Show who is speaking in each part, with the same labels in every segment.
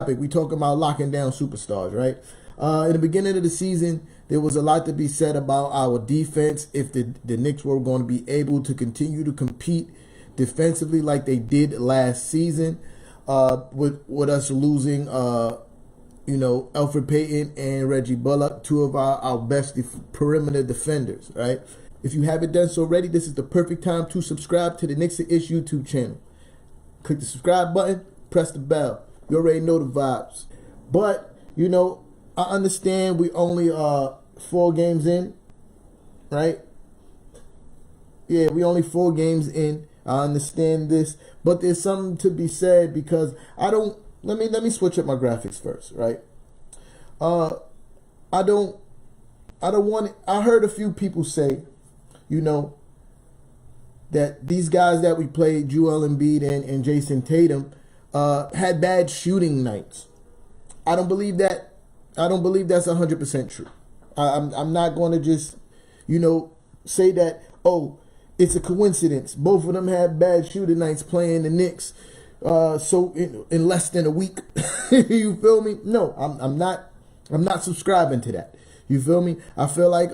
Speaker 1: We talking about locking down superstars, right? In the beginning of the season, there was a lot to be said about our defense. If the Knicks were going to be able to continue to compete defensively like they did last season, with us losing, Elfrid Payton and Reggie Bullock, two of our best perimeter defenders, right? If you haven't done so already, this is the perfect time to subscribe to the Knicks Ish YouTube channel. Click the subscribe button, press the bell. You already know the vibes. But, I understand we only 4 games in, right? Yeah, we only 4 games in. I understand this. But there's something to be said because let me switch up my graphics first, right? I don't want it. I heard a few people say, that these guys that we played, Joel Embiid and Jayson Tatum, had bad shooting nights. I don't believe that. I don't believe that's 100% true. I'm not going to just, say that, oh, it's a coincidence. Both of them had bad shooting nights playing the Knicks. So in less than a week, you feel me? No, I'm not subscribing to that. You feel me? I feel like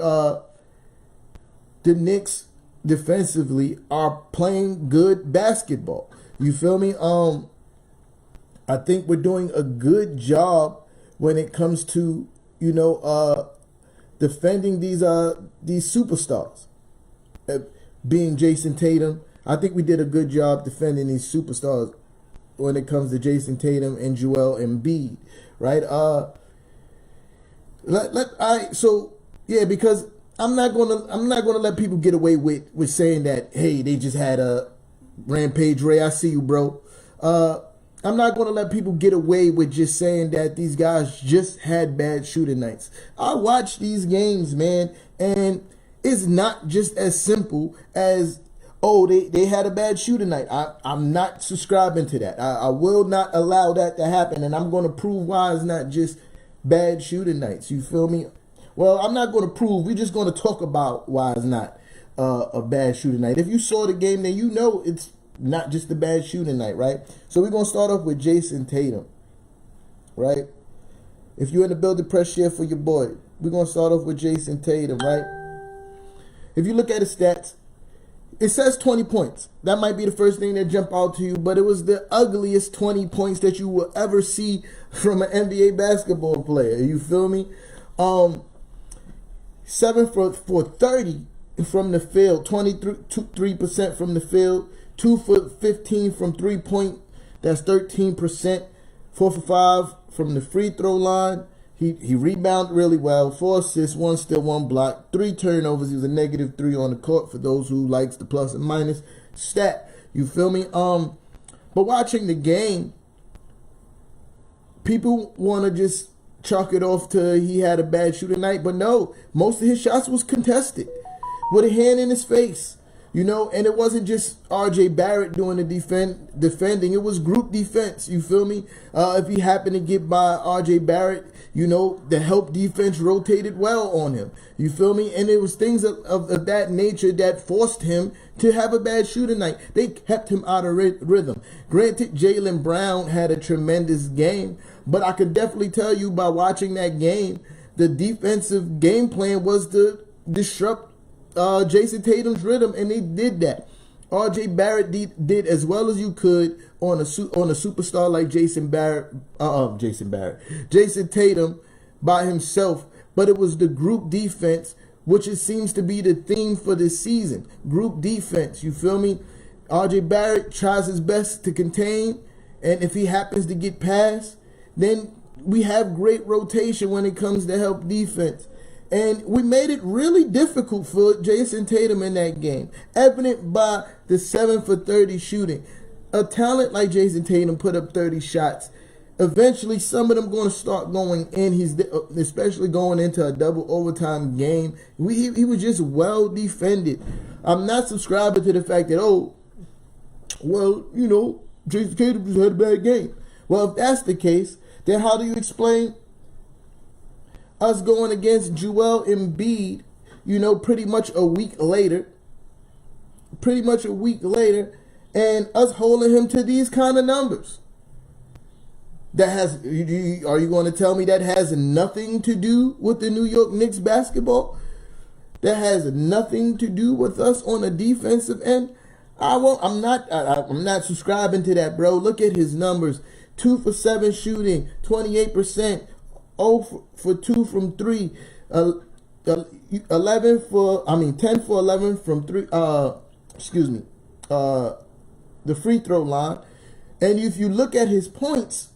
Speaker 1: the Knicks defensively are playing good basketball. You feel me? I think we're doing a good job when it comes to defending these superstars. Being Jayson Tatum, I think we did a good job defending these superstars when it comes to Jayson Tatum and Joel Embiid, right? Because I'm not gonna let people get away with saying that, hey, they just had a Rampage Ray. I see you, bro. I'm not gonna let people get away with just saying that these guys just had bad shooting nights. I watch these games, man, and it's not just as simple as, oh, they had a bad shooting night. I'm not subscribing to that. I will not allow that to happen, and I'm going to prove why it's not just bad shooting nights. You feel me? Well, I'm not going to prove. We're just going to talk about why it's not a bad shooting night. If you saw the game, then you know it's not just a bad shooting night, right? So we're going to start off with Jayson Tatum, right? If you're in the building, press share for your boy. We're going to start off with Jayson Tatum, right? If you look at his stats, it says 20 points. That might be the first thing that jump out to you, but it was the ugliest 20 points that you will ever see from an NBA basketball player. You feel me? 7 for 30 from the field, 23% from the field, 2 for 15 from 3-point. That's 13%. 4 for 5 from the free throw line. He rebounded really well. 4 assists, 1 steal, 1 block, 3 turnovers. He was a -3 on the court for those who likes the plus and minus stat. You feel me? But watching the game, people want to just chalk it off to he had a bad shooting night. But no, most of his shots was contested with a hand in his face. And it wasn't just R.J. Barrett doing the defending. It was group defense. You feel me? If he happened to get by R.J. Barrett, the help defense rotated well on him. You feel me? And it was things of that nature that forced him to have a bad shooting night. They kept him out of rhythm. Granted, Jaylen Brown had a tremendous game, but I could definitely tell you by watching that game, the defensive game plan was to disrupt Jayson Tatum's rhythm, and they did that. R.J. Barrett did as well as you could on a superstar like Jayson Tatum by himself, but it was the group defense, which it seems to be the theme for this season. Group defense, you feel me? R.J. Barrett tries his best to contain, and if he happens to get past, then we have great rotation when it comes to help defense. And we made it really difficult for Jayson Tatum in that game, evident by the 7 for 30 shooting. A talent like Jayson Tatum put up 30 shots. Eventually, some of them going to start going in. Especially going into a double overtime game. He was just well defended. I'm not subscribing to the fact that, Jayson Tatum just had a bad game. Well, if that's the case, then how do you explain us going against Joel Embiid, pretty much a week later, and us holding him to these kind of numbers? That has, are you going to tell me that has nothing to do with the New York Knicks basketball? That has nothing to do with us on the defensive end? I'm not subscribing to that, bro. Look at his numbers: 2 for 7 shooting, 28%, 0 for 2 from 3, 10 for 11 from 3. The free throw line. And if you look at his points,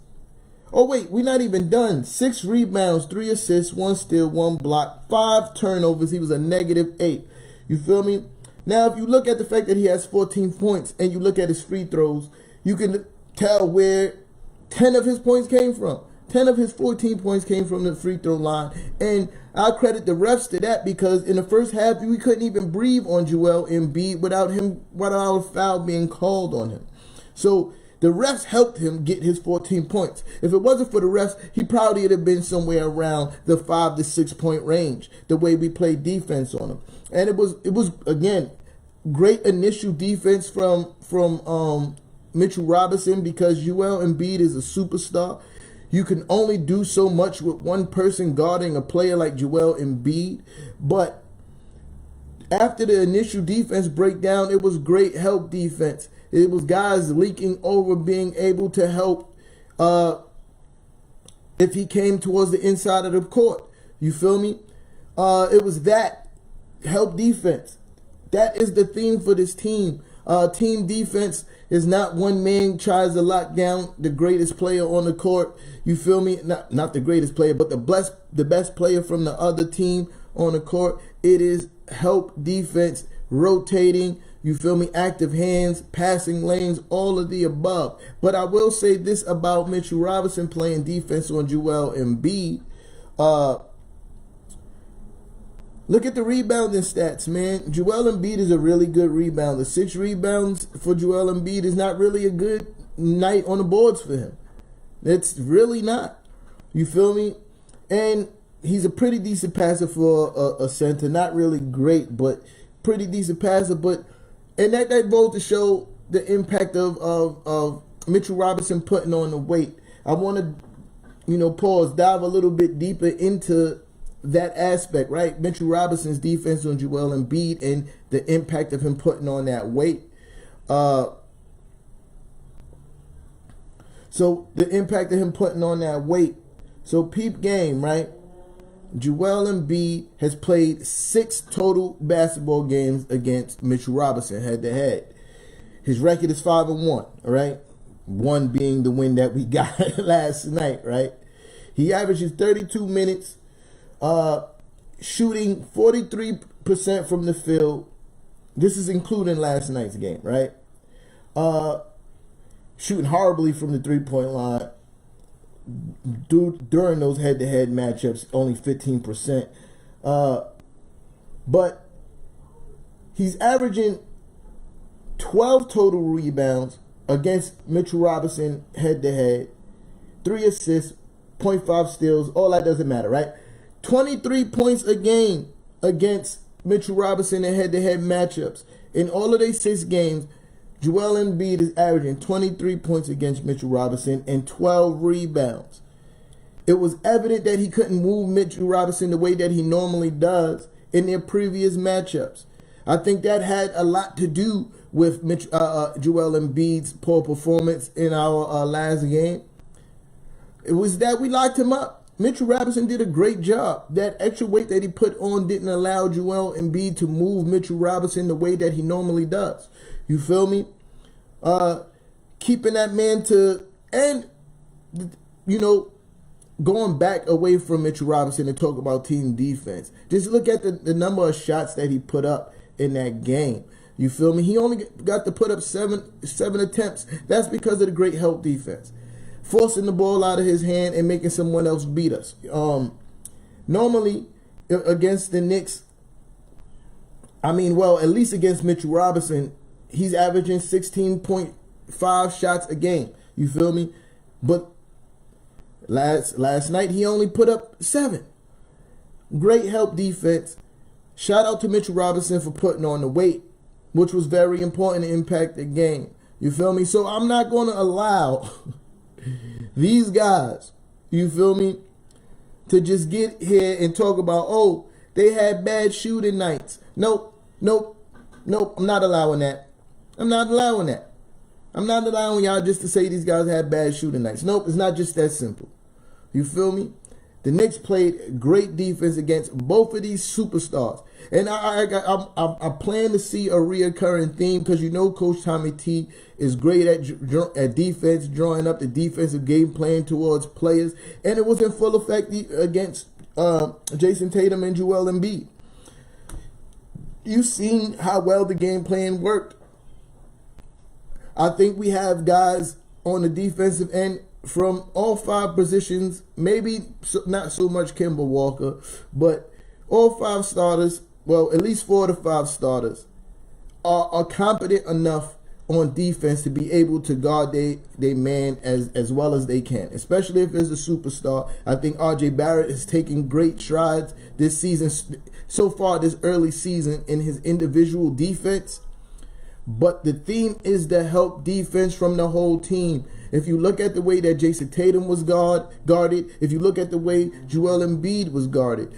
Speaker 1: oh wait, we're not even done. 6 rebounds, 3 assists, 1 steal, 1 block, 5 turnovers. He was a -8. You feel me? Now, if you look at the fact that he has 14 points and you look at his free throws, you can tell where 10 of his points came from. 10 of his 14 points came from the free throw line. And I'll credit the refs to that, because in the first half, we couldn't even breathe on Joel Embiid without a foul being called on him. So the refs helped him get his 14 points. If it wasn't for the refs, he probably would have been somewhere around the 5 to 6 point range, the way we played defense on him. And it was again, great initial defense from Mitchell Robinson, because Joel Embiid is a superstar. You can only do so much with one person guarding a player like Joel Embiid. But after the initial defense breakdown, it was great help defense. It was guys leaking over, being able to help if he came towards the inside of the court. You feel me? It was that help defense. That is the theme for this team. Team defense is not one man tries to lock down the greatest player on the court. You feel me? Not the greatest player, but the best player from the other team on the court. It is help defense, rotating, you feel me, active hands, passing lanes, all of the above. But I will say this about Mitchell Robinson playing defense on Joel Embiid. Look at the rebounding stats, man. Joel Embiid is a really good rebounder. 6 rebounds for Joel Embiid is not really a good night on the boards for him. It's really not. You feel me? And he's a pretty decent passer for a center. Not really great, but pretty decent passer. And that goes to show the impact of Mitchell Robinson putting on the weight. I want to, dive a little bit deeper into that aspect, right? Mitchell Robinson's defense on Joel Embiid and the impact of him putting on that weight. So the impact of him putting on that weight. So peep game, right? Joel Embiid has played 6 total basketball games against Mitchell Robinson head to head. His record is 5-1, all right? 1 being the win that we got last night, right? He averages 32 minutes, shooting 43% from the field. This is including last night's game, right? Shooting horribly from the 3-point line. During those head-to-head matchups, only 15%. But he's averaging 12 total rebounds against Mitchell Robinson head-to-head, 3 assists, 0.5 steals. All that doesn't matter, right? 23 points a game against Mitchell Robinson in head-to-head matchups. In all of their 6 games, Joel Embiid is averaging 23 points against Mitchell Robinson and 12 rebounds. It was evident that he couldn't move Mitchell Robinson the way that he normally does in their previous matchups. I think that had a lot to do with Joel Embiid's poor performance in our last game. It was that we locked him up. Mitchell Robinson did a great job. That extra weight that he put on didn't allow Joel Embiid to move Mitchell Robinson the way that he normally does. You feel me? Keeping that man to, and, going back away from Mitchell Robinson and talk about team defense. Just look at the number of shots that he put up in that game. You feel me? He only got to put up seven attempts. That's because of the great help defense. Forcing the ball out of his hand and making someone else beat us. Normally, against the Knicks, at least against Mitchell Robinson, he's averaging 16.5 shots a game. You feel me? But last night, he only put up 7. Great help defense. Shout out to Mitchell Robinson for putting on the weight, which was very important to impact the game. You feel me? So I'm not going to allow These guys, you feel me, to just get here and talk about, oh, they had bad shooting nights. Nope, nope, nope. I'm not allowing that. I'm not allowing that. I'm not allowing y'all just to say these guys had bad shooting nights. Nope, it's not just that simple. You feel me? The Knicks played great defense against both of these superstars. And I plan to see a reoccurring theme because you know Coach Tommy T is great at defense, drawing up the defensive game plan towards players. And it was in full effect against Jayson Tatum and Joel Embiid. You've seen how well the game plan worked. I think we have guys on the defensive end from all 5 positions, maybe not so much Kemba Walker, but all 5 starters, well, at least 4 to 5 starters, are competent enough on defense to be able to guard their man as well as they can, especially if it's a superstar. I think RJ Barrett is taking great strides this season, so far this early season, in his individual defense. But the theme is the help defense from the whole team. If you look at the way that Jayson Tatum was guarded, if you look at the way Joel Embiid was guarded,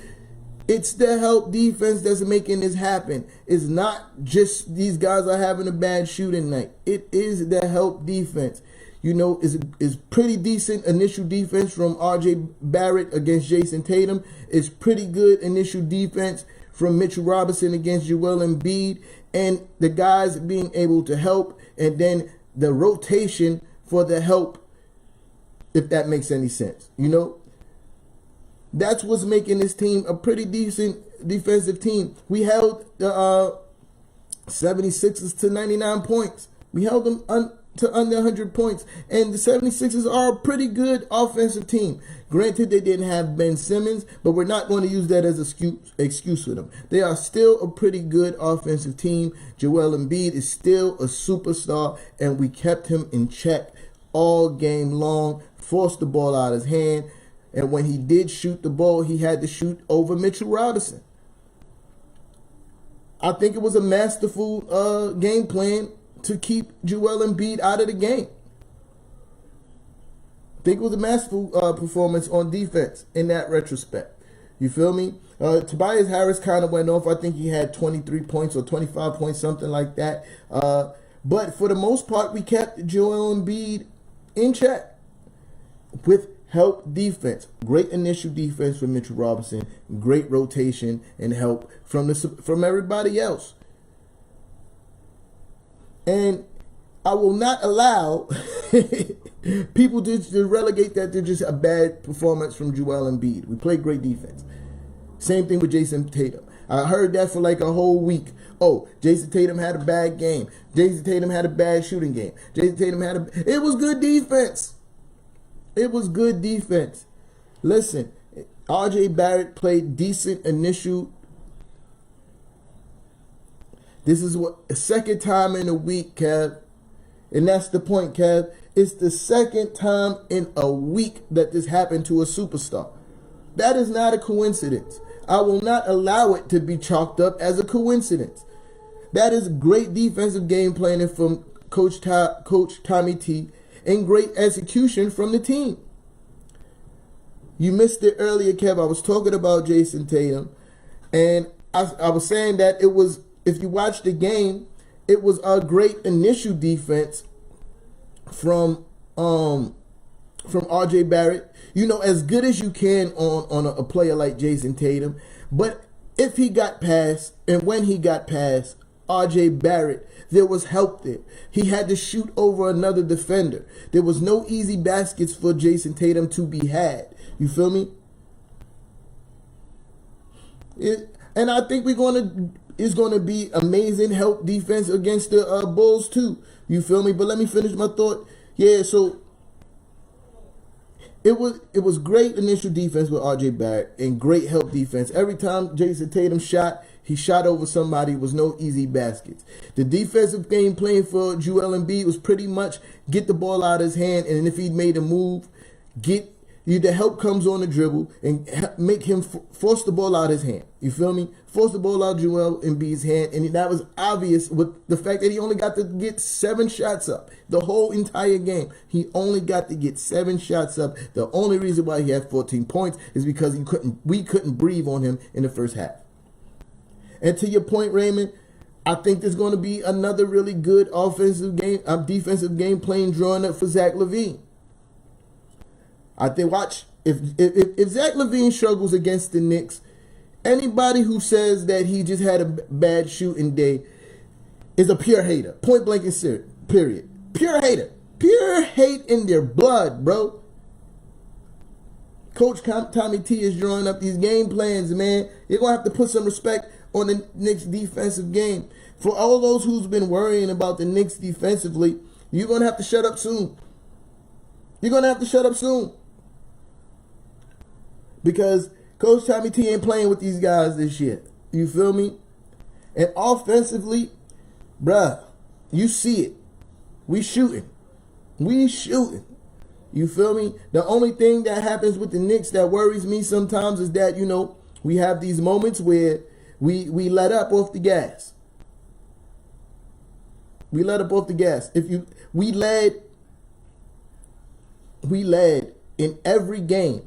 Speaker 1: it's the help defense that's making this happen. It's not just these guys are having a bad shooting night. It is the help defense. You know, it's pretty decent initial defense from RJ Barrett against Jayson Tatum. It's pretty good initial defense from Mitchell Robinson against Joel Embiid. And the guys being able to help, and then the rotation for the help, if that makes any sense. You know, that's what's making this team a pretty decent defensive team. We held the 76ers to 99 points. We held them to under 100 points. And the 76ers are a pretty good offensive team. Granted, they didn't have Ben Simmons, but we're not going to use that as an excuse for them. They are still a pretty good offensive team. Joel Embiid is still a superstar, and we kept him in check all game long, forced the ball out of his hand, and when he did shoot the ball, he had to shoot over Mitchell Robinson. I think it was a masterful game plan to keep Joel Embiid out of the game. I think it was a masterful performance on defense in that retrospect. You feel me? Tobias Harris kind of went off. I think he had 23 points or 25 points, something like that. But for the most part, we kept Joel Embiid in check with help defense. Great initial defense from Mitchell Robinson. Great rotation and help from everybody else. And I will not allow people to relegate that to just a bad performance from Joel Embiid. We played great defense. Same thing with Jayson Tatum. I heard that for like a whole week. Oh, Jayson Tatum had a bad game. Jayson Tatum had a bad shooting game. Jayson Tatum it was good defense. It was good defense. Listen, RJ Barrett played decent initial. This is the second time in a week, Kev. And that's the point, Kev. It's the second time in a week that this happened to a superstar. That is not a coincidence. I will not allow it to be chalked up as a coincidence. That is great defensive game planning from Coach Tommy T and great execution from the team. You missed it earlier, Kev. I was talking about Jayson Tatum, and I was saying that it was, if you watch the game, it was a great initial defense from RJ Barrett. You know, as good as you can on a player like Jayson Tatum. But if he got past, and when he got past RJ Barrett, there was help there. He had to shoot over another defender. There was no easy baskets for Jayson Tatum to be had. You feel me? And I think it's going to be amazing help defense against the Bulls too. You feel me? But let me finish my thought. Yeah, so it was great initial defense with RJ Barrett and great help defense. Every time Jayson Tatum shot, he shot over somebody. It was no easy baskets. The defensive game playing for Joel Embiid was pretty much get the ball out of his hand, and if he made a move, get The help comes on the dribble and make him force the ball out of his hand. You feel me? Force the ball out of Joel Embiid's hand. And that was obvious with the fact that he only got to get 7 shots up the whole entire game. He only got to get 7 shots up. The only reason why he had 14 points is because we couldn't breathe on him in the first half. And to your point, Raymond, I think there's going to be another really good defensive game plan drawn up for Zach LaVine. I think, watch, if Zach LaVine struggles against the Knicks, anybody who says that he just had a bad shooting day is a pure hater. Point blank and serious, period. Pure hater. Pure hate in their blood, bro. Coach Tommy T is drawing up these game plans, man. You're going to have to put some respect on the Knicks defensive game. For all those who's been worrying about the Knicks defensively, you're going to have to shut up soon. You're going to have to shut up soon. Because Coach Tommy T ain't playing with these guys this year. You feel me? And offensively, bruh, you see it. We shooting. We shooting. You feel me? The only thing that happens with the Knicks that worries me sometimes is that, we have these moments where we let up off the gas. We let up off the gas. We led in every game.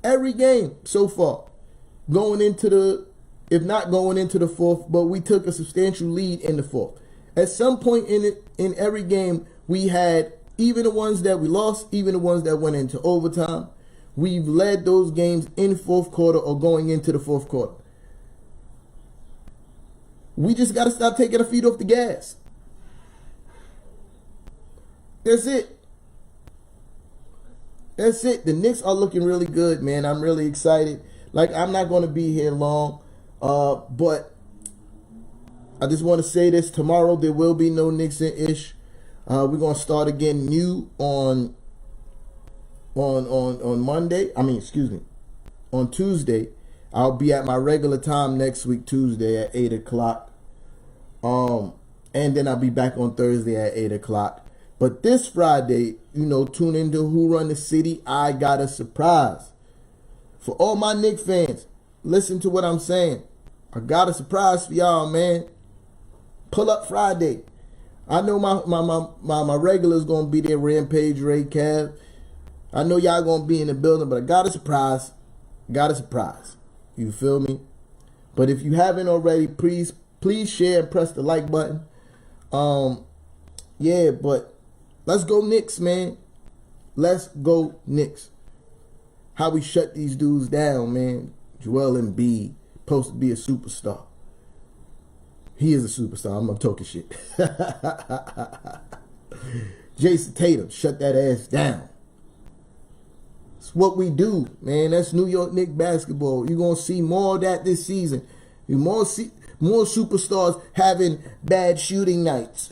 Speaker 1: Every game so far, if not going into the fourth, but we took a substantial lead in the fourth. At some point in every game, we had, even the ones that we lost, even the ones that went into overtime, we've led those games in fourth quarter or going into the fourth quarter. We just got to stop taking our feet off the gas. That's it. That's it. The Knicks are looking really good, man. I'm really excited. I'm not going to be here long, but I just want to say this. Tomorrow there will be no Knicks and Ish. We're going to start again new on Monday. On Tuesday. I'll be at my regular time next week, Tuesday at 8 o'clock. And then I'll be back on Thursday at 8 o'clock. But this Friday, tune into Who Run the City. I got a surprise. For all my Knicks fans, listen to what I'm saying. I got a surprise for y'all, man. Pull up Friday. I know my regulars going to be there, Rampage, Ray, Cav. I know y'all going to be in the building, but I got a surprise. Got a surprise. You feel me? But if you haven't already, please share and press the like button. Yeah, but let's go Knicks, man. Let's go Knicks. How we shut these dudes down, man. Joel Embiid, supposed to be a superstar. He is a superstar. I'm talking shit. Jayson Tatum, shut that ass down. It's what we do, man. That's New York Knicks basketball. You're going to see more of that this season. More superstars having bad shooting nights.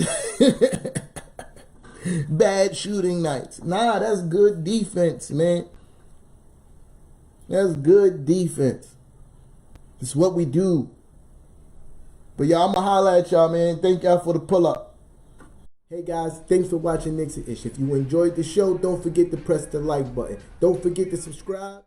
Speaker 1: Bad shooting nights. Nah, that's good defense, man. That's good defense. It's what we do. But y'all, I'm going to holler at y'all, man. Thank y'all for the pull-up. Hey, guys. Thanks for watching Knicks and Ish. If you enjoyed the show, don't forget to press the like button. Don't forget to subscribe.